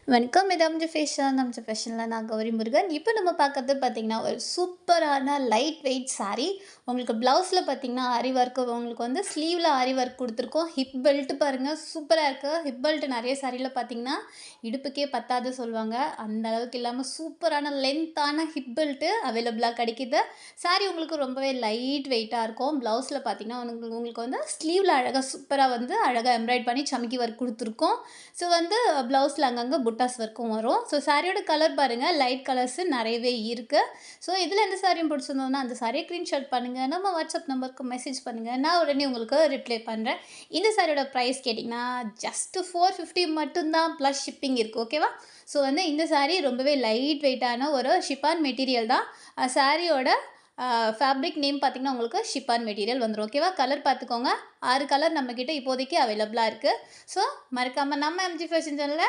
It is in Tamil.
வணக்கம். இது அம்ஜ ஃபேஷனில் நான் கௌரி முருகன். இப்போ நம்ம பார்க்கறது பார்த்தீங்கன்னா, ஒரு சூப்பரான லைட் வெயிட் சாரீ. உங்களுக்கு ப்ளவுஸில பார்த்தீங்கன்னா, ஆரி ஒர்க் உங்களுக்கு வந்து ஸ்லீவ்ல ஆரி ஒர்க் குடுத்துருக்கோம். ஹிப் பெல்ட் பாருங்க சூப்பரா இருக்கு. ஹிப் பெல்ட் நெறைய சாரீல பார்த்தீங்கன்னா, இடுப்புக்கே பத்தாது சொல்லுவாங்க. அந்த அளவுக்கு இல்லாம சூப்பரான லென்த்தான ஹிப் பெல்ட் அவைலபிளா கிடைக்குது. சாரீ உங்களுக்கு ரொம்பவே லைட் வெயிட்டா இருக்கும். ப்ளவுஸில பார்த்தீங்கன்னா, உங்களுக்கு வந்து ஸ்லீவ்ல அழகா சூப்பரா வந்து அழகா எம்ப்ராய்ட் பண்ணி சமக்கி ஒர்க் குடுத்துருக்கோம். ஸோ வந்து ப்ளவுஸில அங்கங்க புட்டாஸ் ஒர்க்கும் வரும். ஸோ சாரியோட கலர் பாருங்க, லைட் கலர்ஸ் நெறையவே இருக்கு. ஸோ இதில எந்த சாரியும் பிடிச்சிருந்ததுன்னா, அந்த சாரிய ஸ்கிரீன்ஷாட் பண்ணுங்க. நம்ம வாட்ஸ்அப் நம்பருக்கு மெசேஜ் பண்ணுங்க. நான் உடனே உங்களுக்கு ரிப்ளை பண்றேன். இந்த சாரியோட பிரைஸ் கேட்டிங்கன்னா, ஜஸ்ட் 450 மட்டும் தான் ப்ளஸ் ஷிப்பிங் இருக்கு. ஓகேவா? ஸோ வந்து இந்த சாரி ரொம்பவே லைட் வெயிட்டான ஒரு ஷிப்பான் மெட்டீரியல் தான். சாரியோட ஃபேப்ரிக் நேம் பார்த்தீங்கன்னா, உங்களுக்கு ஷிப்பான் மெட்டீரியல் வந்துரும். ஓகேவா? கலர் பார்த்துக்கோங்க. 6 கலர் நம்மகிட்ட இப்போதைக்கு அவைலபிளா இருக்கு. ஸோ மறக்காம நம்ம எம்ஜி ஃபேஷன் சேனல